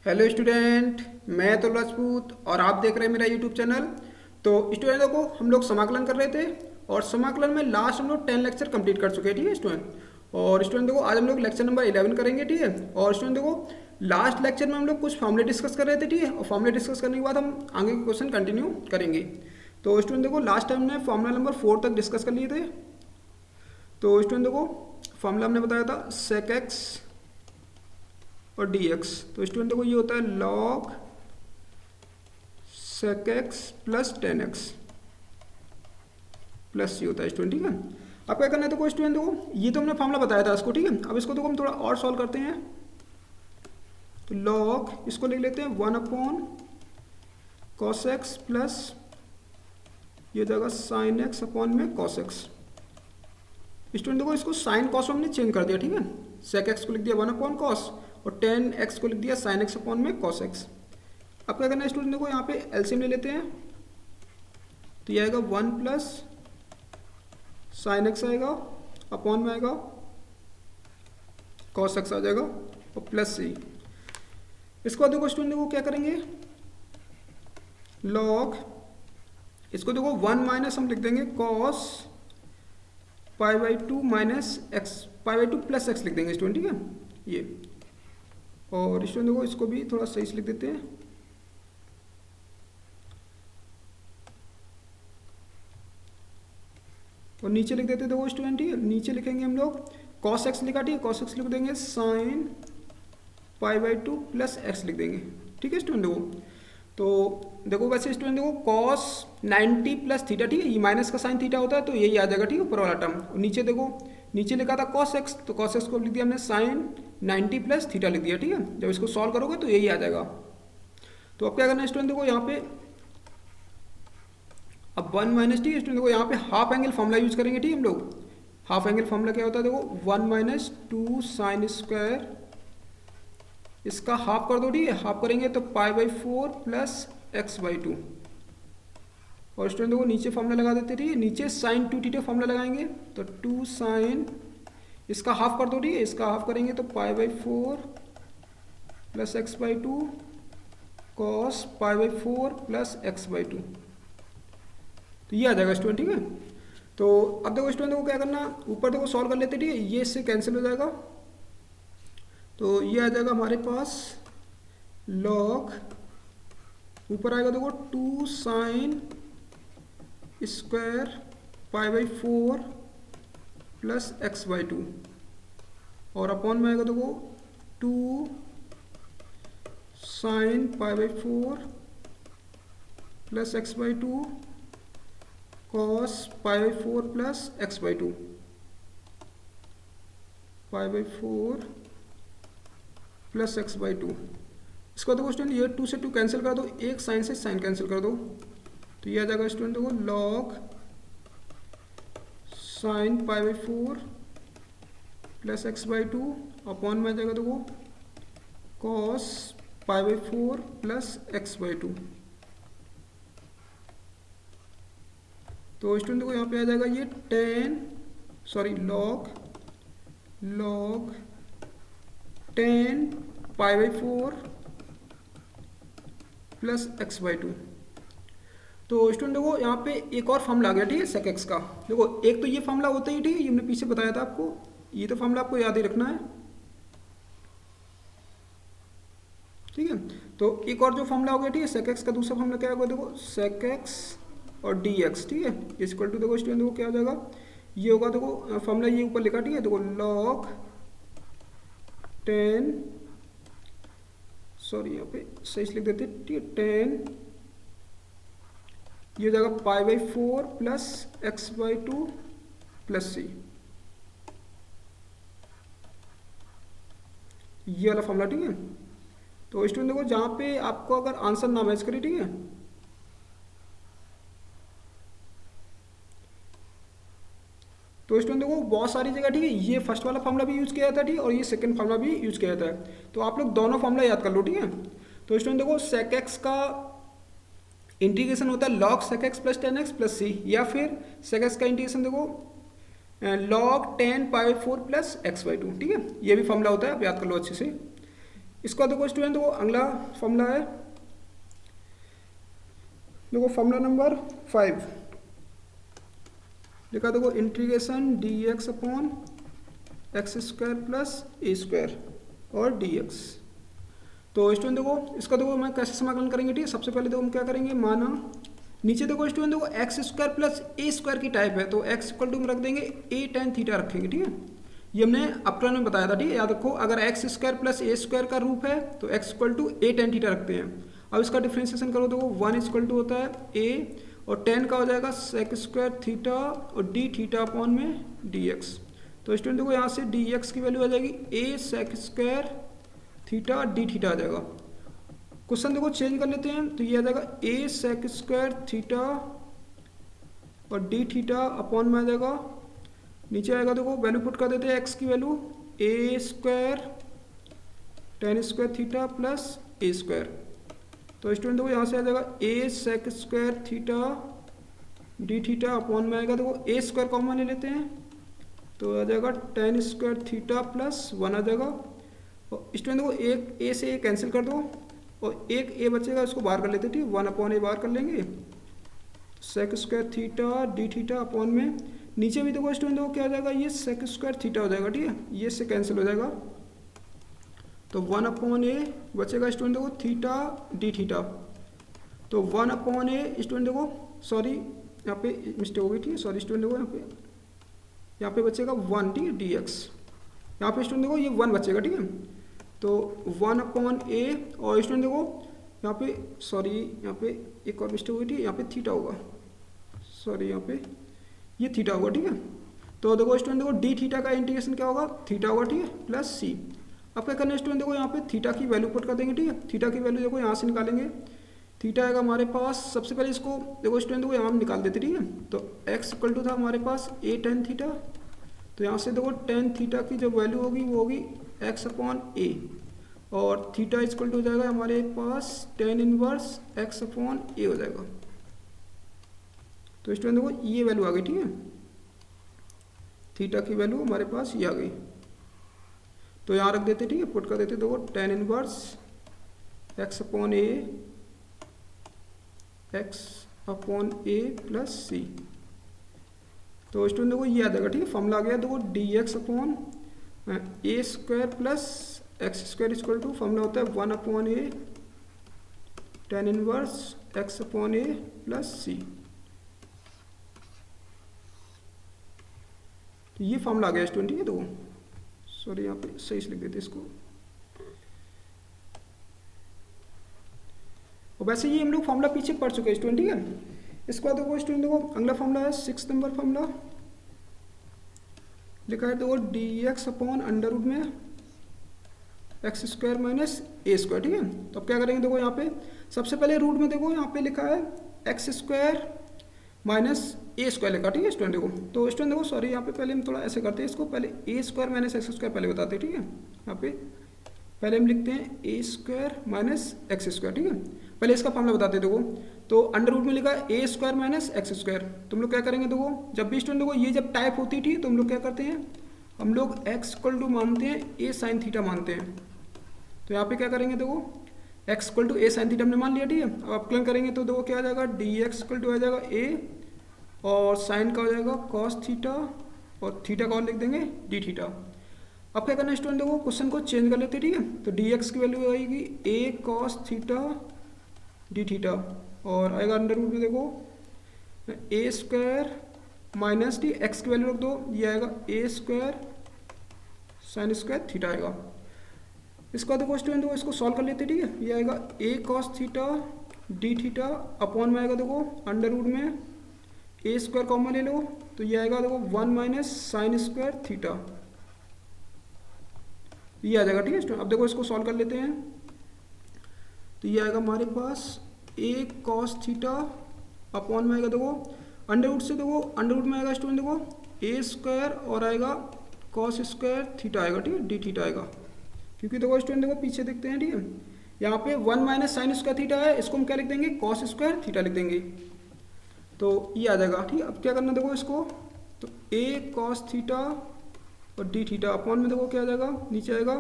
Hello student, मैं तो राजपूत और आप देख रहे हैं मेरा यूट्यूब चैनल। तो स्टूडेंटों को हम लोग समाकलन कर रहे थे और समाकलन में लास्ट हम लोग 10 लेक्चर कंप्लीट कर चुके हैं। ठीक है स्टूडेंट। और स्टूडेंट देखो आज हम लोग लेक्चर नंबर 11 करेंगे। ठीक है। और स्टूडेंट देखो लास्ट लेक्चर में हम लोग कुछ फॉर्मूले डिस्कस कर रहे थे। ठीक है। और फॉर्मूले डिस्कस करने के बाद हम आगे के क्वेश्चन कंटिन्यू करेंगे। तो स्टूडेंट देखो लास्ट टाइम हमने फॉर्मूला नंबर 4 तक डिस्कस कर लिए थे। तो स्टूडेंट देखो फॉर्मूला हमने बताया था सेक एक्स और डी एक्स। तो स्टूडेंट देखो ये होता है log sec x plus 10x plus c होता है स्टूडेंट। ठीक है। अब क्या करना है देखो स्टूडेंट देखो ये तो हमने फॉर्मूला बताया था इसको। ठीक है। अब इसको देखो हम थोड़ा और सॉल्व करते हैं। तो लॉग इसको लिख लेते हैं 1 cos x प्लस ये हो जाएगा sin x अपॉन में cos x। स्टूडेंट देखो इसको साइन कॉस हमने चेंज कर दिया। ठीक है। सेक एक्स को लिख दिया 1 cos और 10x को लिख दिया sin x अपॉन में cos x। अब क्या करना है स्टूडेंट देखो यहाँ पे एलसीएम ले लेते हैं। तो ये आएगा 1 प्लस साइन एक्स आएगा अपॉन में आएगा cos x आ जाएगा और प्लस सी। इसके बाद देखो स्टूडेंट देखो क्या करेंगे लॉग इसको देखो 1 माइनस हम लिख देंगे cos π/2 minus x π/2 plus x लिख देंगे स्टूडेंट। ठीक है ये। और स्टूडेंट देखो इसको भी थोड़ा सही से लिख देते हैं। और नीचे लिख देते हैं देखो स्टूडेंट। ठीक है। नीचे लिखेंगे हम लोग cos x लिखा। ठीक है। cos x लिख देंगे sin π/2 प्लस एक्स लिख देंगे। ठीक है स्टूडेंट देखो। तो देखो वैसे स्टूडेंट देखो cos 90 प्लस थीटा। ठीक है। ये माइनस का साइन थीटा होता है तो यही आ जाएगा। ठीक है ऊपर वाला टर्म। और नीचे देखो नीचे लिखा था cos x तो cos x को लिख दिया हमने sin 90 प्लस थीटा लिख दिया। ठीक है। जब इसको सॉल्व करोगे तो यही आ जाएगा। तो अब क्या करना है स्टूडेंट देखो यहाँ पे अब 1 माइनस। ठीक है स्टूडेंट देखो यहाँ पे हाफ एंगल फॉर्मूला यूज करेंगे। ठीक है हम लोग हाफ एंगल फॉर्मूला क्या होता है देखो 1 माइनस 2 साइन स्क्वायर इसका हाफ कर दो। ठीक है। हाफ करेंगे तो π/4 प्लस x/2। और स्टूडेंट देखो नीचे फॉर्मूला लगा देते। ठीक है। नीचे साइन 2 थीटा फॉर्मूला लगाएंगे तो 2 साइन इसका हाफ कर दो। ठीक है। इसका हाफ करेंगे तो π/4 plus x/2 cos π/4 plus x/2। तो ये आ जाएगा स्टूडेंट। ठीक है। तो अब देखो स्टूडेंट को क्या करना ऊपर देखो सॉल्व कर लेते। ठीक है। ये इससे कैंसिल हो जाएगा तो ये आ जाएगा हमारे पास लॉग ऊपर आएगा देखो 2 साइन स्क्वायर π/4 प्लस x/2 और अपॉन में आएगा देखो 2 sine π/4 plus x/2 cos π/4 plus x/2 π/4 plus x/2। इसको देखो स्टूडेंट ये 2 से 2 कैंसिल कर दो। एक साइन से साइन कैंसिल कर दो तो ये आ जाएगा स्टूडेंट देखो log sign π/4 plus x/2 upon में आ जाएगा देखो cos π/4 प्लस x/2। तो स्टूडेंट देखो यहाँ पे आ जाएगा ये लॉग 10 π/4 प्लस x/2। तो स्टूडेंट देखो यहाँ पे एक और फॉर्मूला आ गया। ठीक है सेक एक्स का। देखो एक तो ये फॉर्मूला होता ही। ठीक है ये हमने पीछे बताया था आपको। ये तो फॉर्मूला आपको याद ही रखना है। ठीक है। तो एक और जो फॉर्मूला हो गया। ठीक है सेक एक्स का दूसरा फॉर्मूला क्या होगा देखो सेक एक्स और डी एक्स। ठीक है इक्वल टू देखो स्टूडेंट देखो क्या हो जाएगा ये होगा देखो फॉर्मूला ये ऊपर लिखा। ठीक है देखो लॉग 10 सॉरी यहाँ पे सही से लिख देते। ठीक है 10 ये हो जाएगा π/4 प्लस x/2 प्लस सी। ये वाला फॉर्मूला। ठीक है। तो स्टूडेंट देखो जहाँ पे आपको अगर आंसर ना मैच करे। ठीक है तो स्टूडेंट देखो बहुत सारी जगह। ठीक है ये फर्स्ट वाला फॉर्मूला भी यूज किया जाता है। ठीक है और ये सेकंड फॉर्मूला भी यूज किया जाता है। तो आप लोग दोनों फॉर्मूला याद कर लो। ठीक है। तो स्टूडेंट देखो सेक एक्स का इंटीग्रेशन होता है log sec x plus 10x plus c या फिर सेक एक्स का इंटीग्रेशन देखो log 10 पाई 4 प्लस x/2। ठीक है ये भी फॉर्मूला होता है आप याद कर लो अच्छे से। इसका देखो स्टूडेंट देखो अगला फॉर्मूला है, देखो फॉर्मूला नंबर 5 लिखा देखो integration d x upon x square plus a square और डी एक्स। तो स्टूडेंट देखो इसका देखो मैं कैसे समाकलन करेंगे, ठीक है। सबसे पहले देखो हम क्या करेंगे, माना नीचे देखो स्टूडेंट देखो x square plus a square की टाइप है, तो एक्स इक्वल टू में रख देंगे ए टेन थीटा रखेंगे, ठीक है। ये हमने अपकरण में बताया था, ठीक है। याद रखो अगर x square plus a square का रूप है तो x equal to a tan theta रखते हैं। अब इसका डिफ्रेंसिएशन करो देखो 1 इक्वल टू होता है ए और 10 का हो जाएगा सेक स्क्वायर थीटा और डी थीटा अपॉन में डी एक्स। तो स्टूडेंट देखो यहाँ से डी एक्स की वैल्यू आ जाएगी a sec square theta d theta आ जाएगा। क्वेश्चन देखो चेंज कर लेते हैं, तो ये आ जाएगा ए सेक स्क्वायर थीटा और डी थीटा अपॉन में आ जाएगा, नीचे आएगा देखो वैल्यू पुट कर देते हैं एक्स की value a square tan square theta plus a square. तो स्टूडेंट देखो यहाँ से आ जाएगा a sec square theta d theta upon में आएगा देखो ए स्क्वायर कॉमन ले लेते हैं, तो आ जाएगा टेन स्क्वायर थीटा प्लस 1 आ जाएगा। और स्टूडेंट देखो एक ए से ए कैंसिल कर दो और एक ए बचेगा, इसको बाहर कर लेते हैं, ठीक है। 1 अपॉन ए बाहर कर लेंगे, sec square theta d theta upon में नीचे भी देखो स्टूडेंट देखो क्या हो जाएगा, ये सेक स्क्वायर थीटा हो जाएगा, ठीक है। ये से कैंसिल हो जाएगा, तो 1 अपॉन ए बचेगा स्टूडेंट देखो थीटा डी थीटा। तो 1 अपॉन ए स्टूडेंट देखो सॉरी यहाँ पे मिस्टेक हो गई, ठीक है। सॉरी स्टूडेंट देखो यहाँ पे बचेगा 1, ठीक है, डी एक्स। यहाँ पे स्टूडेंट देखो ये 1 बचेगा, ठीक है। तो 1 अपॉन ए और स्टूडेंट देखो यहाँ पे सॉरी यहाँ पे एक और मिस्टेक हुई, ठीक है। यहाँ पे थीटा होगा, सॉरी यहाँ पे ये थीटा होगा, ठीक है। तो देखो स्टूडेंट देखो डी थीटा का इंटीग्रेशन क्या होगा, थीटा होगा, ठीक है, प्लस सी। अब क्या करना है स्टूडेंट देखो यहाँ पे थीटा की वैल्यू पुट कर देंगे, ठीक है। थीटा की वैल्यू देखो यहाँ से निकालेंगे, थीटा आएगा हमारे पास, सबसे पहले इसको देखो स्टूडेंट देखो यहाँ हम निकाल देते, ठीक है। तो एक्स इक्वल टू था हमारे पास ए टेन थीटा, तो यहाँ से देखो टेन थीटा की जो वैल्यू होगी वो होगी एक्स अपॉन ए और थीटा इक्वल टू हो जाएगा हमारे पास टेन इनवर्स एक्स अपॉन ए हो जाएगा। तो स्टूडेंट देखो ये वैल्यू आ गई, ठीक है। थीटा की वैल्यू हमारे पास ये आ गई, तो यहाँ रख देते, ठीक है, पुट कर देते देखो ten inverse x upon a plus c. तो स्टूडेंट देखो ये आ जाएगा, ठीक है। फॉर्मूला आ गया देखो d x upon a square plus x square equal to formula होता है 1 upon a tan inverse x upon a plus c. तो ये फॉर्मूला आ गया स्टूडेंट, ठीक है। तो सॉरी यहाँ पे सही से लिख देते इसको, और वैसे ये हम लोग फॉर्मूला पीछे पढ़ चुके हैं स्टूडेंट, ठीक है। इसके बाद देखो स्टूडेंट देखो अगला फॉर्मूला है 6 नंबर फॉर्मूला, लिखा है देखो d x upon under root में x square minus a square, ठीक है। तो अब क्या करेंगे देखो यहाँ पे सबसे पहले रूट में देखो यहाँ पे लिखा है x square minus a square लिखा, ठीक है स्टूडेंट देखो। तो स्टूडेंट देखो सॉरी यहाँ पे पहले हम थोड़ा ऐसे करते हैं इसको, पहले ए स्क्वायर माइनस एक्स स्क्वायर पहले बताते हैं, ठीक है। यहाँ पे पहले हम लिखते हैं ए स्क्वायर माइनस एक्स स्क्वायर, ठीक है। पहले इसका फॉर्मूला बताते हैं देखो, तो अंडर रूट में लिखा ए स्क्वायर माइनस एक्स स्क्वायर। तुम लोग क्या करेंगे देखो, जब भी स्टूडेंट देखो ये जब टाइप होती थी तो हम लोग क्या करते हैं, हम लोग एक्स इक्वल टू मानते हैं ए साइन थीटा मानते हैं। तो यहाँ पे क्या करेंगे देखो x equal to a sine theta हमने मान लिया, ठीक है। अब अपकलन करेंगे तो देखो क्या आ जाएगा डी एक्स इक्वल टू आ जाएगा ए और साइन का हो जाएगा कॉस थीटा और थीटा का और लिख देंगे डी थीटा। अब क्या करना है स्टूडेंट देखो क्वेश्चन को चेंज कर लेते हैं, ठीक है। तो डी एक्स की वैल्यू आएगी ए कॉस थीटा डी थीटा और आएगा अंडर रूट में देखो a square minus D x की वैल्यू रख दो, ये आएगा a square sine square theta आएगा। इसका देखो स्टूडेंट देखो इसको सॉल्व कर लेते हैं, ठीक है। ये आएगा a cos theta d theta upon में आएगा देखो अंडर रूट में ए स्क्वायर कॉमन ले लो, तो ये आएगा देखो 1 माइनस साइन स्क्वायर थीटा, ये आ जाएगा, ठीक है स्टूडेंट। अब देखो इसको सॉल्व कर लेते हैं, तो ये आएगा हमारे पास ए कॉस थीटा अपॉन में आएगा देखो अंडर रूट से देखो अंडर रूट में आएगा स्टूडेंट देखो ए स्क्वायर और आएगा कॉस स्क्वायर थीटा आएगा, ठीक है, डी थीटा आएगा। क्योंकि देखो स्टूडेंट देखो पीछे देखते हैं, ठीक है, यहाँ पे 1 माइनस साइन स्क्वायर थीटा है, इसको हम क्या लिख देंगे कॉस स्क्वायर थीटा लिख देंगे, तो ये आ जाएगा, ठीक है। अब क्या करना देखो इसको, तो ए कॉस थीटा और डी थीटा अपॉन में देखो क्या आ जाएगा नीचे आएगा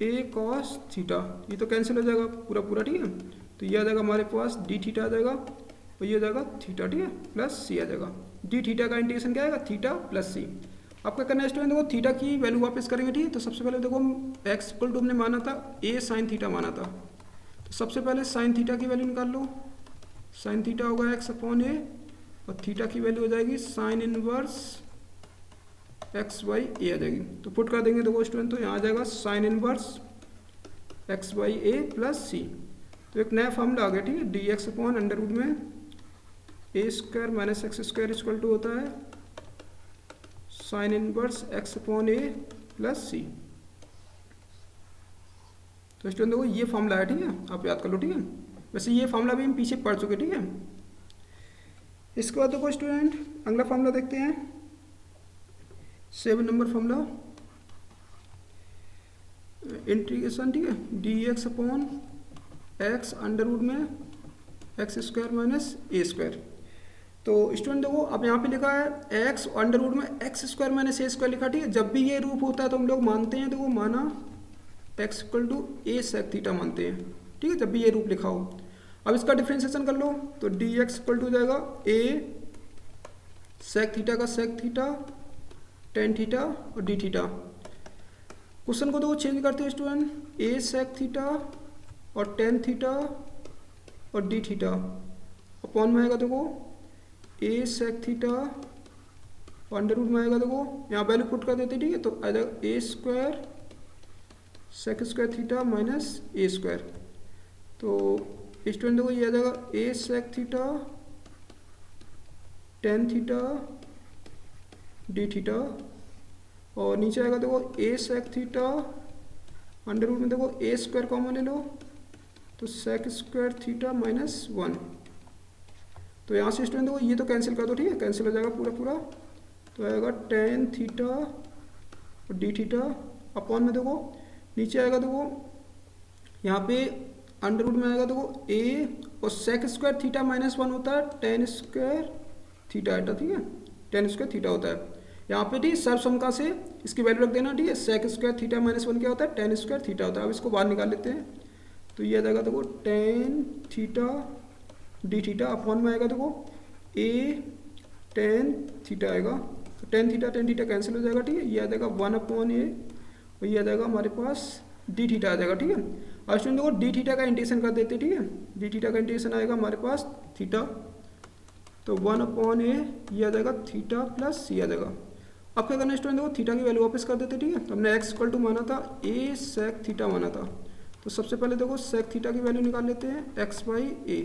ए कॉस थीटा, ये तो कैंसिल हो जाएगा पूरा पूरा, ठीक है। तो ये आ जाएगा हमारे पास डी थीटा आ जाएगा और ये आ जाएगा थीटा, ठीक है, प्लस सी आ जाएगा। डी थीटा का इंटीग्रेशन क्या आएगा, थीटा प्लस सी। आपका करना है स्टूडेंट, देखो थीटा की वैल्यू वापस करेंगे, ठीक है। तो सबसे पहले देखो एक्स इक्वल टू हमने माना था ए साइन थीटा माना था, तो सबसे पहले साइन थीटा की वैल्यू निकाल लो। साइन थीटा होगा एक्स अपॉन ए और थीटा की वैल्यू हो जाएगी साइन इनवर्स एक्स बाई ए आ जाएगी। तो पुट कर देंगे देखो स्टूडेंट, तो यहाँ आ जाएगा sine inverse x by a plus c. तो एक नया फॉर्मूला आ गया, ठीक है, d x upon under root में a square minus x square equal to होता है sine inverse x upon a plus c. तो स्टूडेंट देखो ये फॉर्मूला है, ठीक है, आप याद कर लो, ठीक है। वैसे ये फॉर्मूला भी हम पीछे पढ़ चुके, ठीक है। इसके बाद देखो स्टूडेंट अगला फॉर्मूला देखते हैं, 7 नंबर फॉर्मूला, इंटीग्रेशन, ठीक है, d x upon x under root में x square minus a square. तो स्टूडेंट देखो अब यहाँ पे लिखा है एक्स अंडर रूट में x square minus a square लिखा, ठीक है। जब भी ये रूप होता है तो हम लोग मानते हैं, देखो माना x equal to a sec theta मानते हैं, ठीक है, जब भी ये रूप लिखा हो। अब इसका डिफ्रेंशिएशन कर लो, तो डी एक्स इक्वल टू जाएगा ए सेक थीटा का सेक थीटा टेन थीटा और डी थीटा। क्वेश्चन को देखो चेंज करते हैं स्टूडेंट, ए सेक थीटा और टेन थीटा और डी थीटा अपॉन में आएगा देखो a sec theta under root में आएगा, देखो यहाँ वैल्यू पुट कर देते, ठीक है। तो आ जाएगा a square sec square theta minus a square. तो स्टूडेंट देखो ये आ जाएगा a sec theta tan theta d theta और नीचे आएगा देखो a sec theta under root में देखो ए स्क्वायर कॉमन ले लो, तो सेक स्क्वायर थीटा माइनस 1। तो यहाँ से स्टूडेंट देखो ये तो कैंसिल कर दो, ठीक है, कैंसिल हो जाएगा पूरा पूरा। तो आएगा टेन थीटा और डी थीटा अपॉन में देखो नीचे आएगा देखो यहाँ पे अंडर रूट में आएगा देखो ए और सेक स्क्वायर थीटा माइनस 1 होता है टेन स्क्वायर थीटा एटा, ठीक है, टेन स्क्वायर थीटा होता है यहाँ पे, ठीक, सर्वसमका से इसकी वैल्यू रख देना, ठीक है। सेक स्क्वायर थीटा माइनस 1 क्या होता है, टेन स्क्वायर थीटा होता है। अब इसको बाहर निकाल लेते हैं, तो ये आ जाएगा देखो ten theta d theta upon में आएगा देखो ए टेन थीटा आएगा, तो टेन थीटा कैंसिल हो जाएगा, ठीक है। ये आ जाएगा 1 अपॉन ए और ये आ जाएगा हमारे पास डी थीटा आ जाएगा, ठीक है। अब स्टूडेंट देखो डी थीटा का इंटीग्रेशन कर देते, ठीक है। डी थीटा का इंटीग्रेशन आएगा हमारे पास थीटा, तो 1 अपॉन ए ये आ जाएगा थीटा प्लस सी आ जाएगा। अब क्या करना है स्टूडेंट, देखो थीटा की वैल्यू वापस कर देते, ठीक है। तो हमने एक्स इक्वल टू माना था ए सेक थीटा माना था, तो सबसे पहले देखो सेक थीटा की वैल्यू निकाल लेते हैं x by a,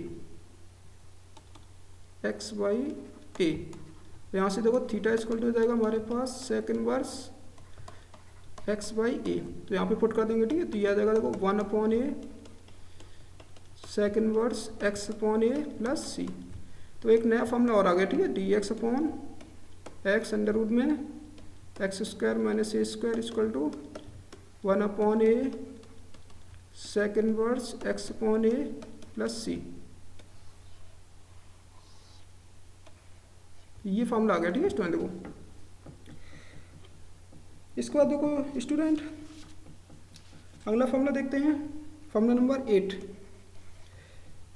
x by a. यहाँ से देखो थीटा इक्वल टू हो जाएगा हमारे पास sec inverse x by a, तो यहाँ पे पुट कर देंगे, ठीक है। तो ये आ जाएगा देखो 1 upon a sec inverse x upon a plus c. तो एक नया फॉर्मूला और आ गया, ठीक है, d x upon x under root में x square minus a square equal to 1 upon a sec inverse x upon a plus c. ये फॉर्मूला आ गया, ठीक है स्टूडेंट। देखो इसके बाद देखो स्टूडेंट अगला फॉर्मूला देखते हैं, फॉर्मूला नंबर 8।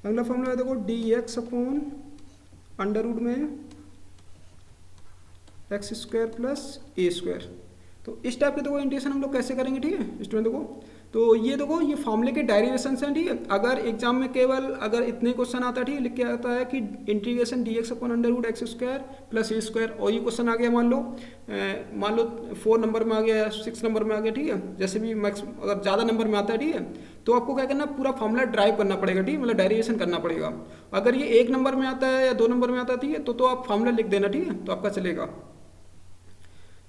अगला फॉर्मूला है देखो d x upon under root में x square plus a square. तो इस टाइप के देखो इंटीग्रेशन हम लोग कैसे करेंगे, ठीक है स्टूडेंट। देखो तो ये देखो ये फॉर्मूले के डेरिवेशन हैं, ठीक है। अगर एग्जाम में केवल अगर इतने क्वेश्चन आता है, ठीक है, लिख के आता है कि integration d x upon under root x square plus a square, और ये क्वेश्चन आ गया मान लो 4 नंबर में आ गया, 6 नंबर में आ गया, ठीक है, जैसे भी मैक्स अगर ज़्यादा नंबर में आता है, ठीक है, तो आपको क्या करना, पूरा फॉर्मूला ड्राइव करना पड़ेगा, ठीक है, मतलब डेरिवेशन करना पड़ेगा। अगर ये 1 नंबर में आता है या 2 नंबर में आता है, ठीक है, तो आप फॉर्मूला लिख देना, ठीक है, तो आपका चलेगा।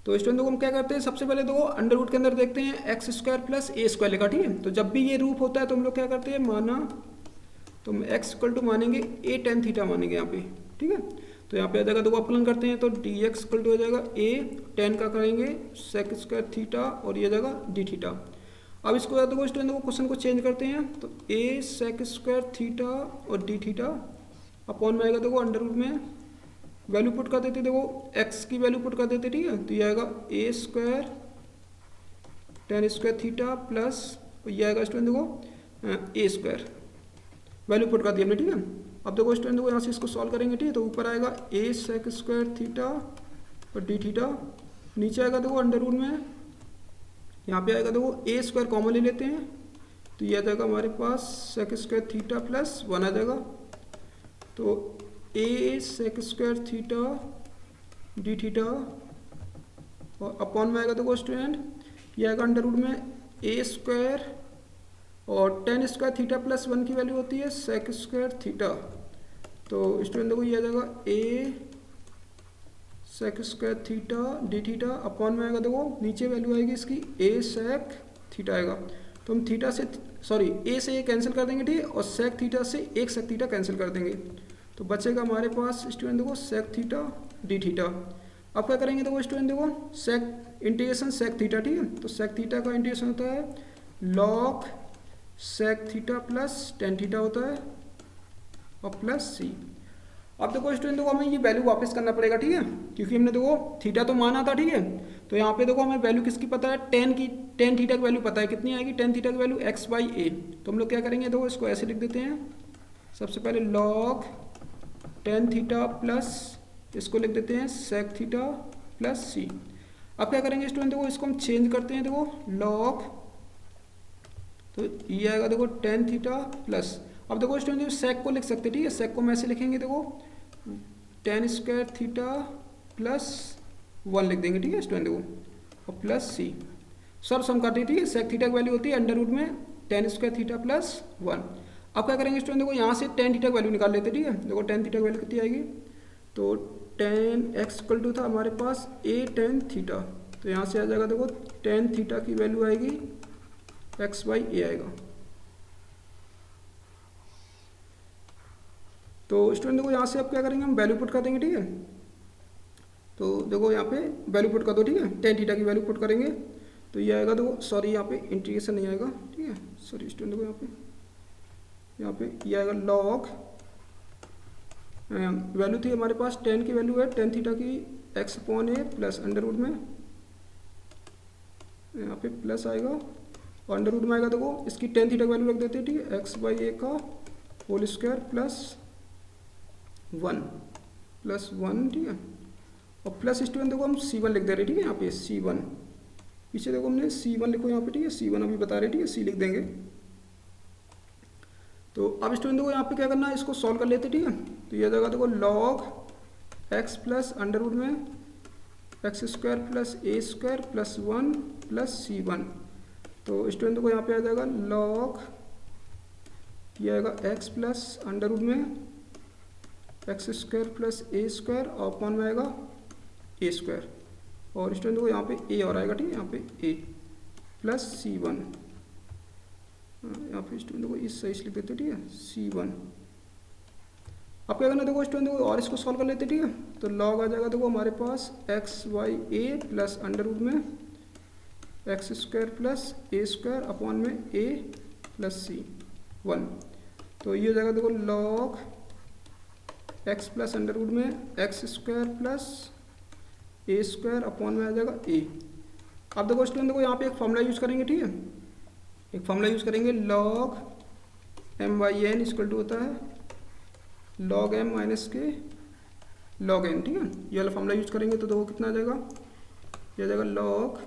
तो स्टूडेंट देखो हम क्या करते हैं, सबसे पहले देखो अंडर रूट के अंदर देखते हैं x square plus a square लिखा, ठीक है। तो जब भी ये रूप होता है तो हम लोग क्या करते हैं, माना तो हम एक्स इक्वल टू मानेंगे ए टेन थीटा मानेंगे यहाँ पे, ठीक है। तो यहाँ पे आ जाएगा, देखो अपलन करते हैं, तो डी एक्स इक्वल टू हो जाएगा ए टेन का करेंगे सेक स्क्वायर थीटा और ये जाएगा डी थीटा। अब इसको देखो स्टूडेंट देखो क्वेश्चन को चेंज करते हैं, तो ए सेक स्क्वायर थीटा और डी थीटा अपॉन में आएगा देखो अंडर रूट में वैल्यू पुट कर देते, देखो x की वैल्यू पुट कर देते, ठीक है। तो ये आएगा a square tan square theta plus और ये आएगा स्टूडेंट देखो ए स्क्वायर, वैल्यू पुट कर दी हमने, ठीक है। अब देखो स्टूडेंट देखो यहाँ से इसको सॉल्व करेंगे, ठीक है। तो ऊपर आएगा ए सेक स्क्वायर थीटा और डी थीटा, नीचे आएगा देखो अंडर रूट में, यहाँ पे आएगा देखो ए स्क्वायर कॉमन ले लेते हैं, तो ये आ जाएगा हमारे पास सेक स्क्वायर थीटा प्लस 1 आ जाएगा। तो a sec square theta d theta और अपॉन में आएगा देखो स्टूडेंट, ये आएगा अंडर रूट में ए स्क्वायर और टेन स्क्वायर थीटा प्लस 1 की वैल्यू होती है सेक स्क्वायर थीटा। तो स्टूडेंट देखो ये आ जाएगा a sec square theta d theta, upon में आएगा देखो नीचे वैल्यू आएगी इसकी ए सेक थीटा आएगा। तो हम थीटा से ए से ए कैंसिल कर देंगे, ठीक है, और सेक थीटा से एक सेक थीटा कैंसिल कर देंगे, तो बचेगा हमारे पास स्टूडेंट देखो सेक थीटा डी थीटा। अब क्या करेंगे देखो स्टूडेंट देखो सेक इंटीग्रेशन सेक थीटा, ठीक है। तो सेक थीटा का इंटीग्रेशन होता है log sec theta plus tan theta होता है और प्लस सी। अब देखो स्टूडेंट देखो हमें ये वैल्यू वापस करना पड़ेगा, ठीक है, क्योंकि हमने देखो थीटा तो माना था, ठीक है। तो यहाँ पे देखो हमें वैल्यू किसकी पता है, टेन थीटा की वैल्यू पता है, कितनी आएगी टेन थीटा की वैल्यू एक्स बाई ए। तो हम लोग क्या करेंगे देखो इसको ऐसे लिख देते हैं, सबसे पहले लॉग टेन थीटा प्लस इसको लिख देते हैं सेक थीटा प्लस सी। अब क्या करेंगे स्टूडेंट देखो इसको हम चेंज करते हैं, देखो लॉग, तो ये आएगा देखो टेन थीटा प्लस, अब देखो स्टूडेंट सेक को लिख सकते हैं, ठीक है, सेक को हम ऐसे लिखेंगे देखो टेन स्क्वायर थीटा प्लस 1 लिख देंगे, ठीक है स्टूडेंट देखो, और प्लस सी सर सम करते हैं, ठीक है। सेक थीटा की वैल्यू होती है अंडर रूट में टेन स्क्वायर थीटा प्लस 1। अब क्या करेंगे स्टूडेंट देखो यहाँ से टेन थीटा की वैल्यू निकाल लेते हैं, ठीक है। देखो टेन थीटा की वैल्यू कितनी आएगी, तो टेन एक्स इक्वल टू था हमारे पास ए टेन थीटा, तो यहाँ से आ जाएगा देखो टेन थीटा की वैल्यू आएगी एक्स बाई ए आएगा। तो स्टूडेंट देखो यहाँ से अब क्या करेंगे हम वैल्यू पुट कर देंगे, ठीक है। तो देखो यहाँ पे वैल्यू पुट कर दो, ठीक है, टेन थीटा की वैल्यू पुट करेंगे, तो ये आएगा देखो, सॉरी यहाँ पे इंटीग्रेशन नहीं आएगा, ठीक है, सॉरी स्टूडेंट देखो यहाँ पे ये आएगा लॉग, वैल्यू थी हमारे पास टेन की वैल्यू है टेन थीटा की x upon a plus under root में, यहाँ पे प्लस आएगा और अंडर रूट में आएगा देखो इसकी टेन थीटा की वैल्यू रख देते हैं, ठीक है, एक्स बाई ए का होल स्क्वायर प्लस 1, ठीक है, और प्लस स्टूडेंट देखो हम C1 लिख दे रहे हैं, ठीक है, यहाँ पे C1 पीछे देखो हमने C1 लिखो यहाँ पे, ठीक है, C1 अभी बता रहे, ठीक है, C लिख देंगे। तो अब स्टूडेंट देखो यहाँ पे क्या करना है, इसको सॉल्व कर लेते, ठीक है। तो ये जगह देखो log x plus under root में x square plus a square plus 1 plus C1। तो स्टूडेंट देखो यहाँ पे आ जाएगा लॉग, ये आएगा एक्स प्लस अंडर रूट में x square plus a square और अपॉन में आएगा ए स्क्वायर, और स्टूडेंट देखो यहाँ पे ए और आएगा, ठीक है, यहाँ पे ए प्लस C1, यहाँ पे स्टूडेंट देखो इस सही से लिख देते, ठीक है, C1। अब क्या करना देखो स्टूडेंट देखो और इसको सॉल्व कर लेते, ठीक है। तो लॉग आ जाएगा देखो हमारे पास x by a plus under root में x square plus a square upon में ए प्लस C1। तो ये हो जाएगा देखो log x plus under root में x square plus a square upon में आ जाएगा ए। अब देखो स्टूडेंट देखो यहाँ पे एक फॉर्मूला यूज करेंगे, ठीक है, एक फॉर्मूला यूज करेंगे log m by n equal to होता है लॉग एम माइनस के लॉग एन, ठीक है, ये वाला फॉर्मूला यूज करेंगे। तो देखो कितना आ जाएगा, ये आ जाएगा लॉग,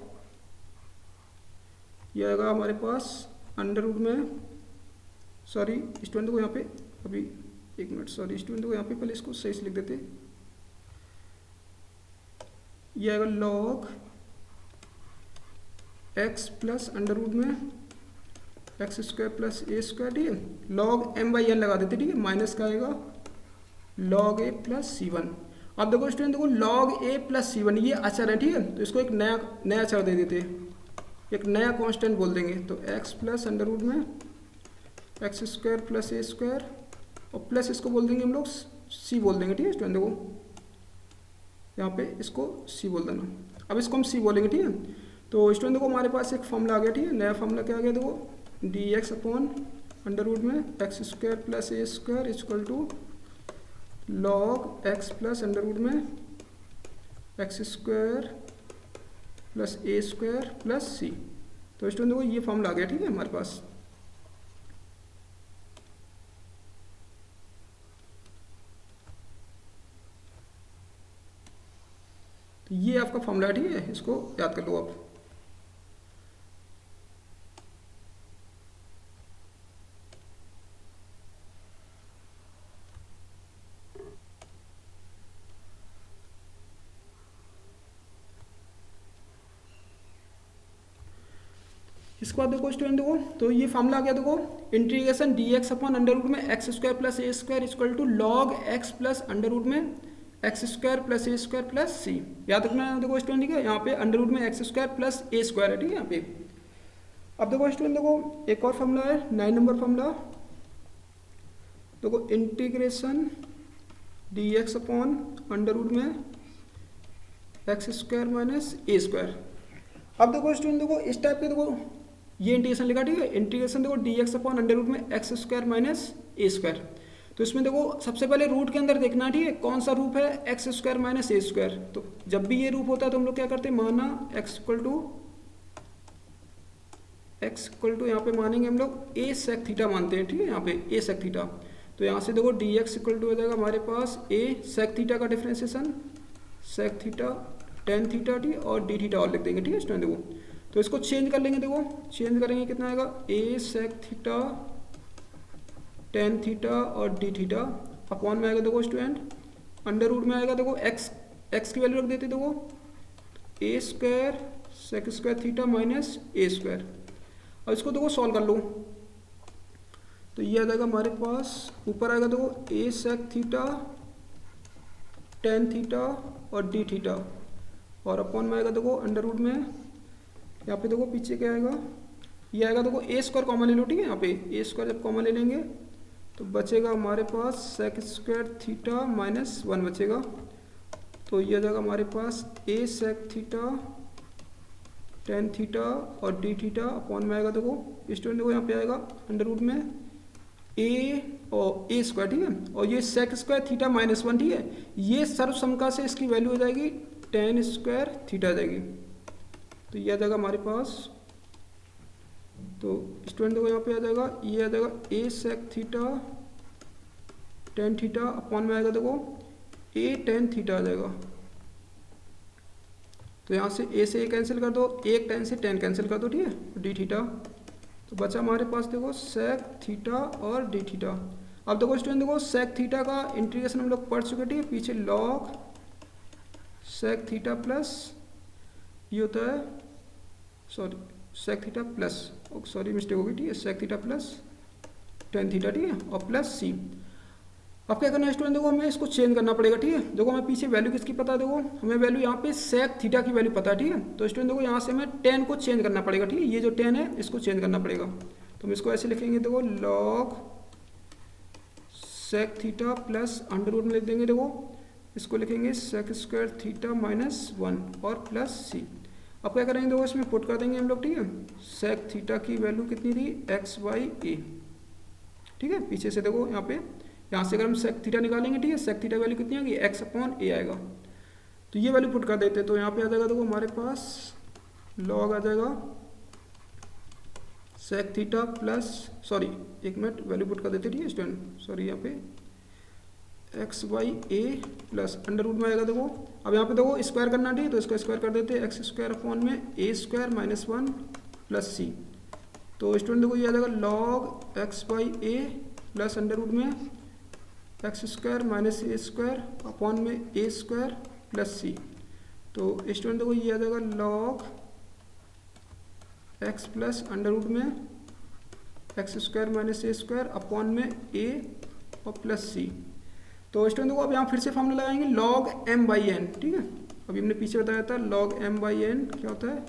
ये आएगा हमारे पास अंडर रूट में, सॉरी स्टूडेंट को यहाँ पे अभी एक मिनट, सॉरी स्टूडेंट को यहाँ पे पहले इसको सही से लिख देते, ये आएगा log x plus under root में x square plus a square, ठीक है, लॉग एम बाई एन लगा देते, ठीक है, माइनस का आएगा लॉग ए प्लस C1। अब देखो स्टूडेंट देखो लॉग ए प्लस C1 ये अचर है, ठीक है, तो इसको एक नया अचर दे देते, एक नया कांस्टेंट बोल देंगे। तो एक्स प्लस अंडर रूट में x square plus a square और प्लस इसको बोल देंगे हम लोग C बोल देंगे, ठीक है स्टूडेंट देखो यहाँ पे इसको C बोल देना, अब इसको हम C बोलेंगे, ठीक है। तो स्टूडेंट देखो हमारे पास एक फॉर्मूला आ गया, ठीक है, नया फॉर्मूला क्या आ गया देखो d x upon under root में x square plus a square equal to log x plus under root में x square plus a square plus C। तो स्टूडेंट देखो ये फॉर्मूला आ गया, ठीक है हमारे पास। तो ये आपका फॉर्मूला है, ठीक है, इसको याद कर लो आप। इसके बाद देखो स्टूडेंट देखो, तो ये फॉर्मूला आ गया देखो, integration d x upon under root में x square plus a square equal to log x plus under root में x square plus a square plus c. याद रखना है देखो स्टूडेंट, ठीक है, यहाँ पे अंडर रूट में x square plus a square है, ठीक है यहाँ पे। अब देखो स्टूडेंट देखो एक और फॉर्मूला है 9 नंबर फॉर्मूला, देखो integration d x upon under root में x square minus a square. अब देखो स्टूडेंट देखो इस टाइप के देखो ये इंटीग्रेशन लिखा, ठीक है, इंटीग्रेशन देखो d x upon under root में x square minus a square. तो इसमें देखो सबसे पहले रूट के अंदर देखना, ठीक है, कौन सा रूप है x square minus a square. तो जब भी ये रूप होता है तो हम लोग क्या करते हैं, माना एक्स इक्वल टू यहाँ पे मानेंगे हम लोग ए सेक थीटा मानते हैं, ठीक है, यहाँ पे ए सेक थीटा। तो यहाँ से देखो डी एक्स इक्वल टू हो जाएगा हमारे पास ए सेक थीटा का differentiation sec theta tan theta t और डी थीटा और लिख देंगे, ठीक है स्टूडेंट। देखो तो इसको चेंज कर लेंगे, देखो चेंज करेंगे कितना आएगा, ए सेक थीटा टेन थीटा और डी थीटा अपॉन में आएगा देखो स्टूडेंट अंडर रूट में आएगा देखो एक्स की वैल्यू रख देते देखो a square sec square theta minus a square. और इसको देखो सॉल्व कर लो, तो ये आ जाएगा हमारे पास, ऊपर आएगा देखो a sec theta tan theta और डी थीटा और अपॉन में आएगा देखो अंडर रूट में, यहाँ पे देखो पीछे क्या आएगा, ये आएगा देखो ए स्क्वायर कॉमन ले लो, ठीक है, यहाँ पे ए स्क्वायर जब कॉमन ले लेंगे तो बचेगा हमारे पास सेक स्क्वायर थीटा माइनस 1 बचेगा। तो ये आ जाएगा हमारे पास a sec theta tan theta और डी थीटा अपॉन में आएगा देखो स्टूडेंट देखो यहाँ पे आएगा अंडर रूट में ए और ए स्क्वायर, ठीक है, और ये सेक स्क्वायर थीटा माइनस 1, ठीक है, ये सर्वसमका से इसकी वैल्यू हो जाएगी टेन स्क्वायर थीटा आ जाएगी। तो ये आ जाएगा हमारे पास, तो स्टूडेंट देखो यहाँ पे आ जाएगा, ये आ जाएगा a sec theta tan theta upon में आएगा देखो ए टेन थीटा आ जाएगा। तो यहाँ से ए से ए कैंसिल कर दो, एक टेन से टेन कैंसिल कर दो, ठीक है, डी थीटा। तो बचा हमारे पास देखो सेक थीटा और डी थीटा। अब देखो स्टूडेंट देखो सेक थीटा का इंटीग्रेशन हम लोग पढ़ चुके, ठीक है, पीछे लॉग सेक थीटा प्लस ये होता है, sorry sec theta plus, sorry mistake होगी, ठीक है, sec theta plus tan theta, ठीक है, और प्लस सी। अब क्या करना है स्टूडेंट देखो हमें इसको चेंज करना पड़ेगा, ठीक है, देखो हमें पीछे वैल्यू किसकी पता है, देखो हमें वैल्यू यहाँ पे सेक थीटा की वैल्यू पता है, ठीक है। तो स्टूडेंट देखो यहाँ से हमें टेन को चेंज करना पड़ेगा, ठीक है, ये जो टेन है इसको चेंज करना पड़ेगा। तो हम इसको ऐसे लिखेंगे देखो log sec theta plus under root में लिख देंगे, देखो इसको लिखेंगे सेक स्क्वायर थीटा माइनस 1 और प्लस सी। अब क्या करेंगे देखो इसमें पुट कर देंगे हम लोग, ठीक है, सेक थीटा की वैल्यू कितनी थी एक्स बाई ए, ठीक है, पीछे से देखो यहाँ से अगर हम सेक थीटा निकालेंगे, ठीक है, सेक थीटा वैल्यू कितनी आएगी एक्स अपॉन ए आएगा। तो ये वैल्यू पुट कर देते, तो यहाँ पे आ जाएगा देखो हमारे पास लॉग आ जाएगा सेक थीटा प्लस, सॉरी एक मिनट वैल्यू पुट कर देते, ठीक है स्टूडेंट, सॉरी यहाँ पे x by a plus under root में आएगा देखो, अब यहाँ पे देखो स्क्वायर करना, ठीक है, तो इसका स्क्वायर कर देते हैं एक्स स्क्वायर अपॉन में a square minus 1 plus c. तो स्टूडेंट देखो ये आ जाएगा log x by a plus under root में x square minus a square upon में ए स्क्वायर प्लस सी। तो स्टूडेंट देखो ये आ जाएगा log x plus under root में x square minus a square upon में ए और प्लस सी। तो स्टूडेंट देखो अब यहाँ फिर से फॉर्मूला लगाएंगे लॉग एम बाई एन, ठीक है, अभी हमने पीछे बताया था लॉग एम बाई एन क्या होता है,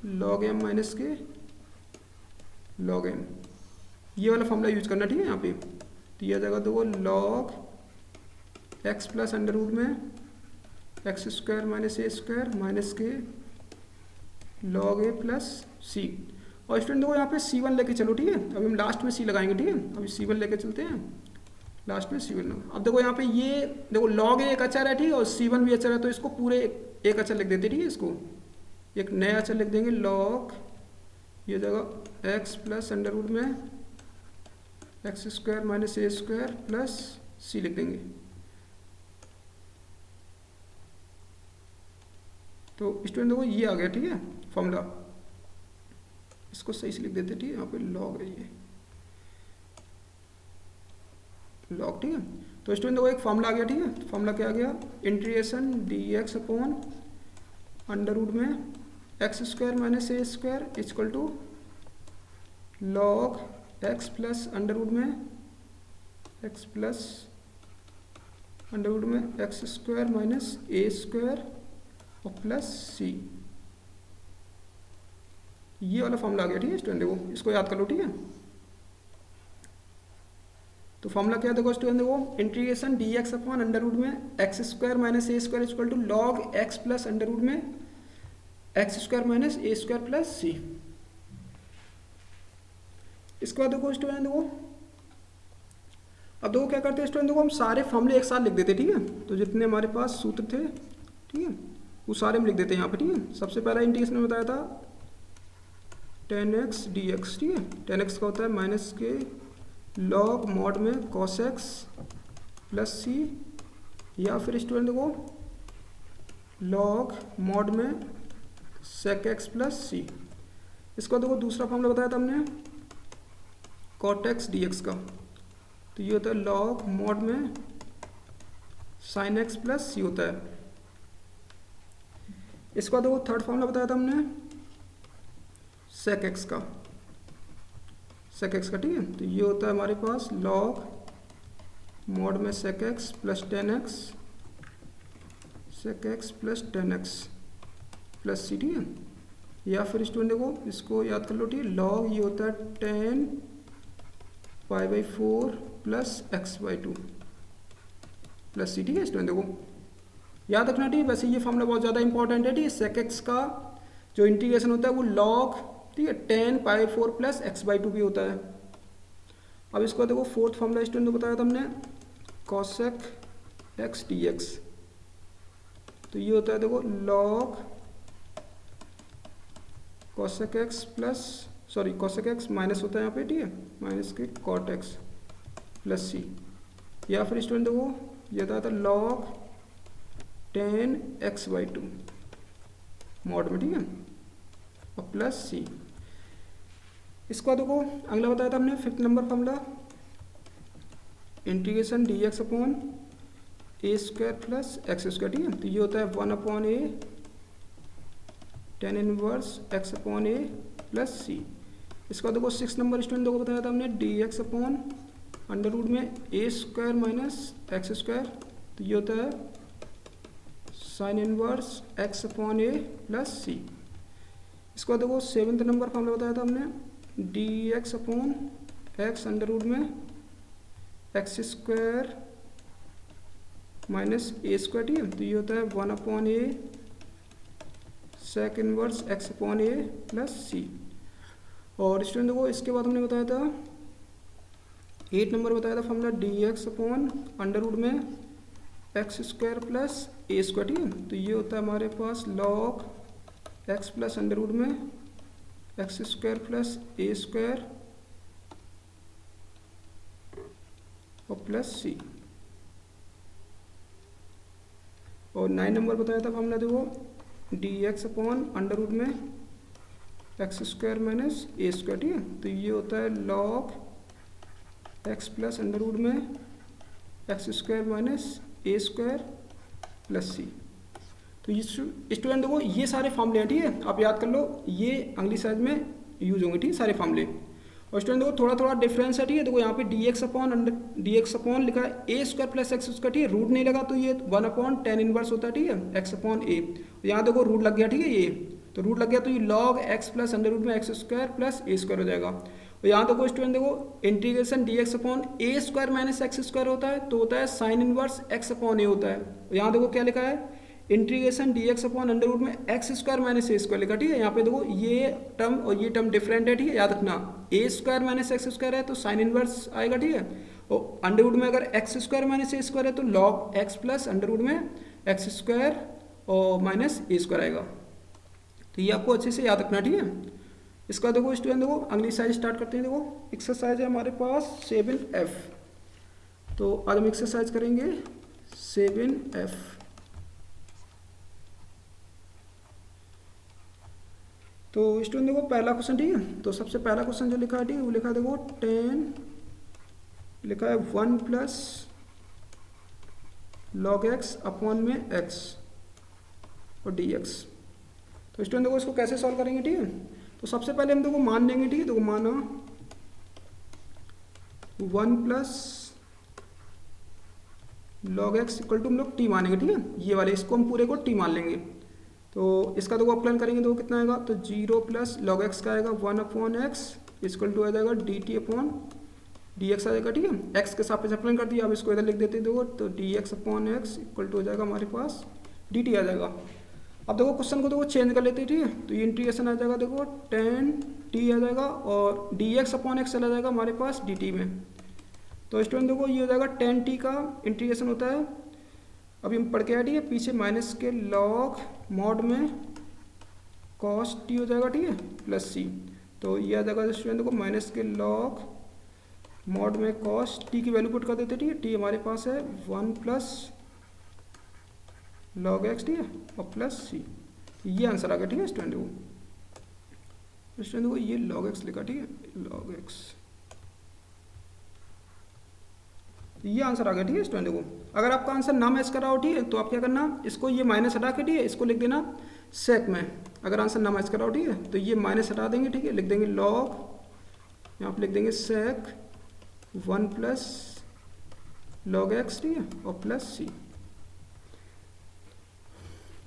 लॉग एम माइनस के लॉग एन, ये वाला फॉर्मूला यूज करना, ठीक है, यहाँ पे। तो ये आ जाएगा देखो log x plus under root में x square minus a square minus के लॉग ए प्लस सी। और स्टूडेंट देखो यहाँ पे C1 लेके चलो, ठीक है, अभी हम लास्ट में C लगाएंगे, ठीक है, अभी C1 लेके चलते हैं, लास्ट में C1। अब देखो यहाँ पे ये देखो लॉग ए एक अचर है, ठीक है, और C1 भी अचर है, तो इसको पूरे एक अचर लिख देते, ठीक है, इसको एक नया अचर लिख देंगे लॉग, ये जगह एक्स प्लस अंडर रूट में x square minus a square plus सी लिख देंगे। तो स्टूडेंट देखो ये आ गया, ठीक है फॉर्मूला, इसको सही से लिख देते, ठीक है यहाँ पे लॉग है ये लॉग, ठीक है। तो स्टूडेंट देखो एक फॉर्मूला आ गया, ठीक है। फॉर्मूला क्या आ गया, integration d x upon under root में x square minus a square equal to log x plus under root में एक्स प्लस अंडर रूट में x square minus a square और प्लस सी। ये वाला फॉर्मूला आ गया, ठीक है स्टूडेंट देखो, इसको याद कर लो, ठीक है। तो फॉर्मूला क्या है देखो स्टूडेंट देखो, integration d x upon under root में x square minus a square equal to log x plus under root में x square minus a square plus c. इसके बाद देखो स्टूडेंट देखो, अब देखो क्या करते हैं स्टूडेंट देखो, हम सारे फॉर्मूले एक साथ लिख देते, ठीक है। तो जितने हमारे पास सूत्र थे, ठीक है, वो सारे हम लिख देते हैं यहाँ पे, ठीक है। सबसे पहला इंटीग्रेशन में बताया था 10x dx, ठीक है। 10x का होता है माइनस के लॉग मॉड में cos x प्लस सी, या फिर स्टूडेंट देखो लॉग मॉड में sec x प्लस सी। इसका देखो दूसरा फॉर्मूला बताया था हमने cot x dx का, तो ये होता है लॉग मॉड में sin x प्लस सी होता है। इसका देखो थर्ड फॉर्मूला बताया था हमने sec x का, sec x का, ठीक है। तो ये होता है हमारे पास log मॉड में sec x plus 10x sec x plus 10x plus c, ठीक है। या फिर स्टूडेंट देखो इसको याद कर लो, ठीक है, log ये होता है 10 π/4 प्लस x/2 प्लस सी, ठीक है स्टूडेंट देखो याद रखना, ठीक है। वैसे ये फॉर्मूला बहुत ज़्यादा इंपॉर्टेंट है, ठीक है। sec x का जो इंटीग्रेशन होता है वो log, ठीक है, 10 π/4 प्लस x/2 भी होता है। अब इसको देखो फोर्थ फॉर्मूला स्टूडेंट बताया था हमने cosec x dx, तो ये होता है देखो log cosec x plus cosec x minus होता है यहाँ पे, ठीक है, माइनस के cot x प्लस सी। या फिर स्टूडेंट देखो ये होता था log 10 x/2 मॉड में, ठीक है, और प्लस सी। इसको देखो अगला बताया था हमने fifth number formula integration d x upon a square plus x square, ठीक है। तो ये होता है 1/a tan inverse x upon a plus c. इसका देखो सिक्स नंबर स्टूडेंट देखो बताया था हमने d x upon under root में a square minus x square, तो ये होता है sine inverse x upon a plus c. इसको देखो सेवन्थ नंबर फॉर्मूला बताया था हमने d x upon x under root में x square minus a square, ठीक है। तो ये होता है 1/a sec inverse x upon a plus c. और स्टूडेंट देखो इसके बाद हमने बताया था 8 नंबर बताया था formula d x upon under root में x square plus a square, ठीक है। तो ये होता है हमारे पास log x plus under root में x square plus a square और प्लस सी। और 9 नंबर बताया था फॉर्मूला देखो d x upon under root में x square minus a square, ठीक है। तो ये होता है log x plus under root में x square minus a square plus c. तो ये स्टूडेंट देखो ये सारे फॉर्मूले हैं, ठीक है, आप याद कर लो, ये अगली साइज में यूज होंगे, ठीक है, सारे फॉर्मूले। और स्टूडेंट देखो थोड़ा थोड़ा डिफरेंस है, ठीक है। देखो यहाँ पे डी एक्स अपॉन लिखा है ए स्क्वायर प्लस एक्स स्क्वायर, ठीक है, रूट नहीं लगा तो ये 1/tan इनवर्स होता है, ठीक है, एक्स अपॉन ए। यहाँ देखो रूट लग गया, ठीक है, ये तो रूट लग गया तो ये log x plus under root में x square plus a square हो जाएगा। और यहाँ देखो स्टूडेंट देखो integration d x upon a square minus x square होता है, तो होता है sine inverse x upon a होता है। यहाँ देखो क्या लिखा है integration d x upon under root में x square minus a square लिखा, ठीक है। यहाँ पे देखो ये टर्म और ये टर्म डिफरेंट है, ठीक है, याद रखना। ए स्क्वायर माइनस एक्स स्क्वायर है तो साइन इनवर्स आएगा, ठीक है। और अंडर रूट में अगर x square minus a square है तो log x plus under root में एक्स स्क्वायर और माइनस ए स्क्वायर आएगा। तो ये आपको अच्छे से याद रखना, ठीक है। इसका देखो स्टूडेंट, देखो अगली एक्सरसाइज स्टार्ट करते हैं। देखो एक्सरसाइज है हमारे पास 7F। तो आज हम एक्सरसाइज करेंगे 7F। तो स्टूडेंट देखो पहला क्वेश्चन, ठीक है। तो सबसे पहला क्वेश्चन जो लिखा है, ठीक है, वो लिखा है देखो 10 लिखा है 1 प्लस log x अपॉन में x और dx। तो स्टूडेंट देखो इसको कैसे सॉल्व करेंगे, ठीक है। तो सबसे पहले हम देखो मान लेंगे, ठीक है। देखो माना 1 plus log x equal to हम लोग t मानेंगे, ठीक है। ये वाले इसको हम पूरे को t मान लेंगे। तो इसका देखो अपलाइन करेंगे तो कितना आएगा, तो 0 प्लस log x का आएगा 1 अपॉन एक्स इक्वल टू आ जाएगा dt अपॉन dx आ जाएगा, ठीक है। x के सापेक्ष अप्लाई कर दिया, अब इसको इधर लिख देते हैं देखो, तो dx upon x equal to हो जाएगा हमारे पास dt आ जाएगा। अब देखो क्वेश्चन को देखो चेंज कर लेते हैं, ठीक है। तो ये इंटीग्रेशन आ जाएगा देखो 10t आ जाएगा और dx अपॉन एक्स चला जाएगा हमारे पास dt में। तो स्टूडेंट देखो ये हो जाएगा 10t का इंटीग्रेशन होता है, अभी हम पढ़ के आए, ठीक है, पीछे माइनस के log मॉड में cos t हो जाएगा, ठीक है, प्लस c। तो ये आ जाएगा स्टूडेंट देखो माइनस के log मॉड में cos t की वैल्यू पुट कर देते, ठीक है। t हमारे पास है 1 प्लस log x, ठीक है, और प्लस c। ये आंसर आ गया, ठीक है स्टूडेंट को। स्टूडेंट को ये log x लिखा, ठीक है, log x। ये आंसर आ गया, ठीक है स्टूडेंट को। अगर आपका आंसर ना मैच कर रहा हो, ठीक है, तो आप क्या करना, इसको ये माइनस हटा के, ठीक है, इसको लिख देना सेक में। अगर आंसर ना मैच कर रहा हो, ठीक है, तो ये माइनस हटा देंगे, ठीक है, लिख देंगे log, यहाँ पे लिख देंगे सेक 1 प्लस log x, ठीक है, और प्लस c,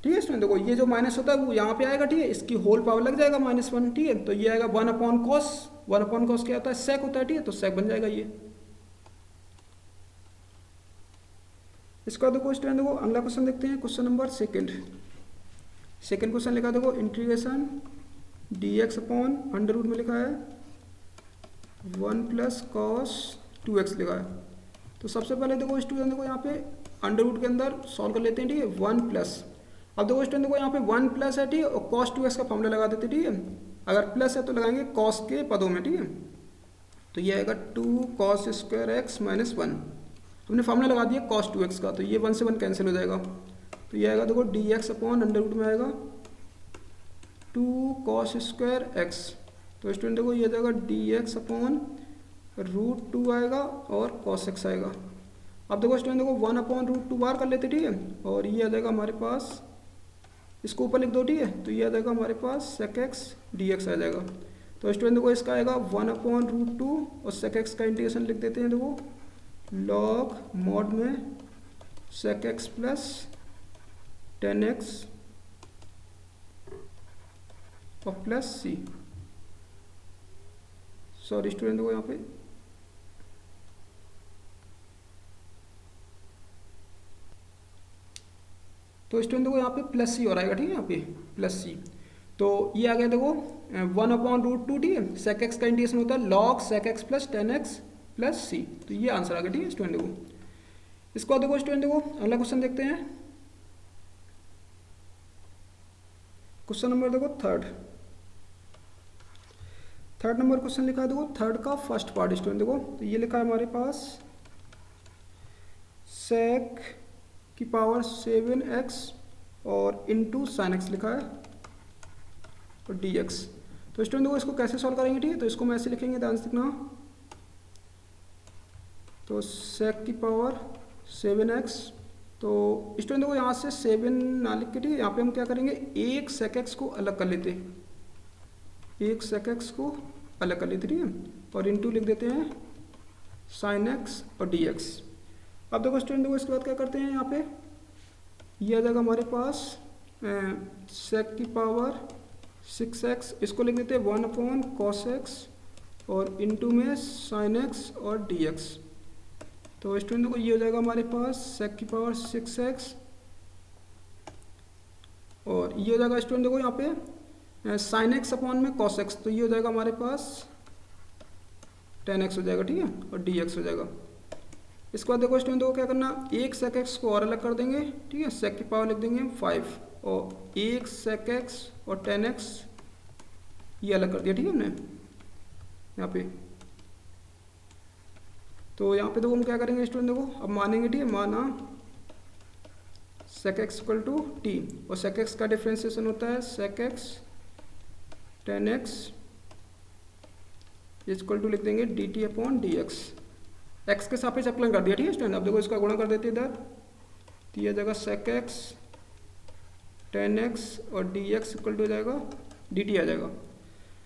ठीक है स्टूडेंट। देखो ये जो माइनस होता है वो यहाँ पे आएगा, ठीक है, इसकी होल पावर लग जाएगा -1, ठीक है। तो ये आएगा 1 अपॉन कॉस क्या होता है, सेक होता है, ठीक है, तो सेक बन जाएगा ये। इसका देखो स्टूडेंट देखो अगला क्वेश्चन देखते हैं, क्वेश्चन नंबर सेकंड क्वेश्चन लिखा देखो integration dx upon under root में लिखा है 1 प्लस cos 2x लिखा है। तो सबसे पहले देखो स्टूडेंट देखो यहाँ पे अंडर रूट के अंदर सॉल्व कर लेते हैं, ठीक है, 1 प्लस। अब देखो स्टूडेंट देखो यहाँ पे 1 प्लस है, ठीक है, और cos 2x का फॉर्मूला लगा देते, ठीक है। अगर प्लस है तो लगाएंगे cos के पदों में, ठीक है। तो ये आएगा 2 cos स्क्वायर x माइनस 1, हमने फॉर्मूला लगा दिया cos 2x का, तो ये 1 से 1 कैंसिल हो जाएगा। तो ये आएगा देखो dx अपॉन अंडर रूट में आएगा 2 cos स्क्वायर x। तो स्टूडेंट देखो ये जाएगा dx अपॉन रूट 2 आएगा और cos x आएगा। अब देखो स्टूडेंट देखो 1 अपॉन रूट 2 बार कर लेते, ठीक है, और ये आ जाएगा हमारे पास, इसको ऊपर लिख दो, ठीक है। तो ये आ जाएगा हमारे पास sec x dx आ जाएगा। तो स्टूडेंट देखो इसका आएगा 1 अपॉन रूट 2 और sec x का इंटीग्रेशन लिख देते हैं देखो log मॉड में sec x प्लस 10x और प्लस c। सॉरी स्टूडेंट देखो यहाँ पे तो स्टूडेंट देखो यहाँ पे प्लस सी हो रहेगा, ठीक है, यहाँ पे प्लस सी। तो ये आ गया देखो 1 अपॉन रूट 2, ठीक है, sec x का इंटीग्रेशन होता है log sec x plus 10x plus c। तो ये आंसर आ गया, ठीक है स्टूडेंट देखो। इसको देखो स्टूडेंट देखो अगला क्वेश्चन देखते हैं, क्वेश्चन नंबर देखो थर्ड नंबर क्वेश्चन लिखा है देखो, थर्ड का फर्स्ट पार्ट स्टूडेंट देखो। तो ये लिखा है हमारे पास sec की पावर 7x और इंटू साइन एक्स लिखा है और dx। तो स्टूडेंट देखो इसको कैसे सॉल्व करेंगे, ठीक है। तो इसको हम ऐसे लिखेंगे, ध्यान से देखना। तो sec की पावर 7x, तो स्टूडेंट देखो यहाँ से 7 ना लिख के, ठीक है, यहाँ पे हम क्या करेंगे, एक sec x को अलग कर लेते, एक sec x को अलग कर लेते, ठीक है, और इंटू लिख देते हैं sin x और dx। अब देखो स्टूडेंट देखो इसके बाद क्या करते हैं, यहाँ पे ये आ जाएगा हमारे पास sec की पावर 6x, इसको लिख देते हैं 1 अपॉन cos x और इंटू में sin x और dx। तो स्टूडेंट देखो ये हो जाएगा हमारे पास sec की पावर 6x और ये हो जाएगा स्टूडेंट देखो यहाँ पे sin x अपॉन में cos x, तो ये हो जाएगा हमारे पास 10x हो जाएगा, ठीक है, और dx हो जाएगा। इसके बाद देखो स्टूडेंट देखो क्या करना, एक sec x को और अलग कर देंगे, ठीक है, sec की पावर लिख देंगे 5 और एक sec x और tan x ये अलग कर दिया, ठीक है हमने यहाँ पे। तो यहाँ पे देखो हम क्या करेंगे स्टूडेंट, देखो अब मानेंगे, ठीक है, माना sec x equal to t, और sec x का डिफ्रेंसिएशन होता है sec x tan x equal to लिख देंगे dt अपॉन dx, x के सापेक्ष अवकलन कर दिया, ठीक है स्टूडेंट। अब देखो इसका गुणा कर देते इधर, तो यह जाएगा sec x tan x और dx इक्वल टू हो जाएगा dt आ जाएगा।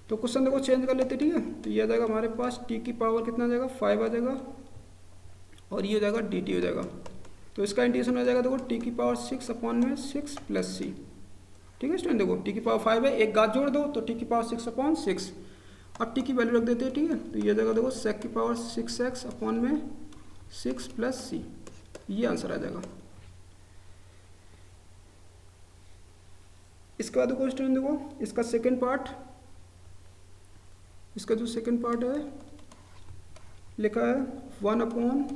तो क्वेश्चन देखो चेंज कर लेते, ठीक है, तो यह आ जाएगा हमारे पास t की पावर कितना आ जाएगा 5 आ जाएगा, और ये हो जाएगा dt हो जाएगा। तो इसका इंटीग्रेशन हो जाएगा देखो t की पावर 6 अपॉन में 6 प्लस c, ठीक है स्टूडेंट। देखो t की पावर 5 है, एक गात जोड़ दो तो t की पावर 6 अपॉन 6, अब t की वैल्यू रख देते हैं, ठीक है। तो ये जाएगा देखो sec की पावर 6x अपॉन में 6 प्लस c, ये आंसर आ जाएगा। इसके बाद देखो स्टूडेंट, देखो इसका सेकेंड पार्ट, इसका जो सेकेंड पार्ट है लिखा है 1 अपॉन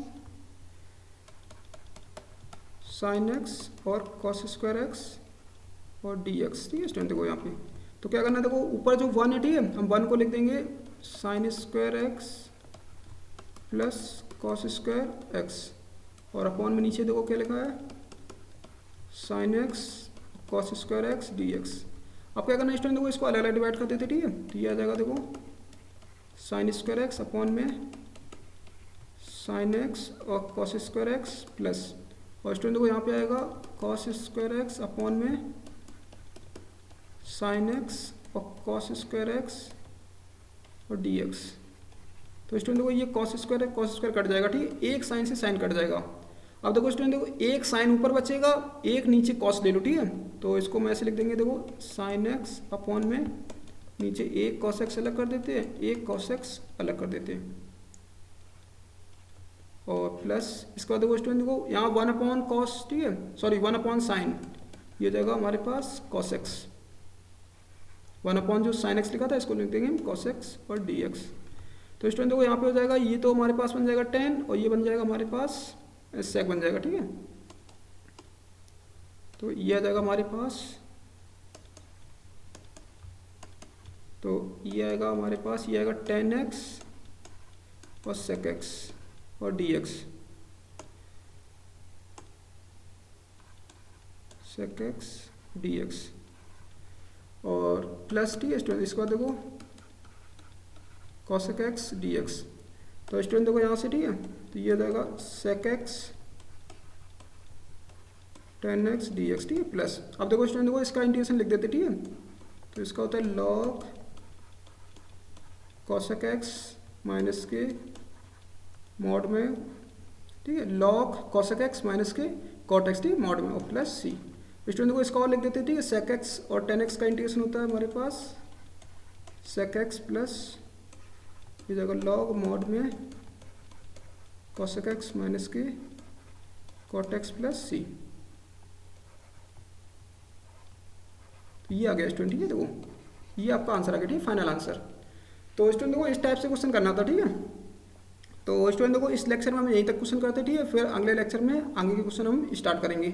साइन एक्स और कॉस स्क्वायर एक्स और डी एक्स, ठीक है स्टूडेंट। देखो यहाँ पे तो क्या करना है, देखो ऊपर जो 1 है, ठीक है, हम 1 को लिख देंगे sine square x plus cos square x, और अपॉन में नीचे देखो क्या लिखा है sine x cos square x D x. अब क्या करना है स्टूडेंट, देखो इसको अलग अलग डिवाइड कर देते, ठीक है। तो ये आ जाएगा देखो साइन स्क्वायर एक्स अपॉन में साइन एक्स और कॉस स्क्वायर एक्स प्लस, और स्टूडेंट देखो यहाँ पे आएगा कॉस स्क्वायर एक्स अपॉन में साइन एक्स और कॉस स्क्वायर एक्स और डी एक्स। तो स्टूडेंट देखो ये कॉस स्क्वायर कट जाएगा, ठीक है, एक साइन से साइन कट जाएगा। अब देखो स्टूडेंट, देखो एक साइन ऊपर बचेगा, एक नीचे कॉस ले लो, ठीक है। तो इसको मैं ऐसे लिख देंगे, देखो साइन एक्स अपॉन में नीचे एक कॉस एक्स अलग कर देते हैं, एक कॉस एक्स अलग कर देते हैं, और प्लस इसके बाद देखो स्टूडेंट, देखो यहाँ 1 अपॉन कॉस, ठीक है, सॉरी 1 अपॉन साइन, ये जाएगा हमारे पास कॉस एक्स, 1 अपॉन जो साइन एक्स लिखा था इसको लिख देंगे हम कॉस एक्स और डी एक्स। तो स्टूडेंट देखो यहाँ पे हो जाएगा, ये तो हमारे पास बन जाएगा 10 और ये बन जाएगा हमारे पास सेक बन जाएगा, ठीक है। तो ये आ जाएगा हमारे पास, तो ये आएगा हमारे पास, ये आएगा 10x और sec x और dx, sec x dx, और प्लस, ठीक है स्टूडेंट, इसके बाद देखो cosec x dx। तो स्टूडेंट देखो यहाँ से, ठीक है, तो ये जाएगा sec x 10x dx, ठीक है, प्लस। अब देखो स्टूडेंट, देखो इसका इंटीग्रेशन लिख देते, ठीक है। तो इसका होता है log cosec x माइनस के मॉड में, ठीक है, log cosec x माइनस के cot x, ठीक है, मॉड में, और प्लस c। स्टूडेंट देखो इसका और लिख देते, ठीक है, sec x और tan x का इंटीग्रेशन होता है हमारे पास sec x प्लस ये जगह log मॉड में cosec x माइनस के cot x प्लस c। ये आ गया स्टूडेंट, ठीक है, देखो ये आपका आंसर आ गया, ठीक है, फाइनल आंसर। तो स्टूडेंट देखो इस टाइप से क्वेश्चन करना था, ठीक है। तो स्टूडेंट देखो इस लेक्चर में हम यहीं तक क्वेश्चन करते, ठीक है, फिर अगले लेक्चर में आगे के क्वेश्चन हम स्टार्ट करेंगे।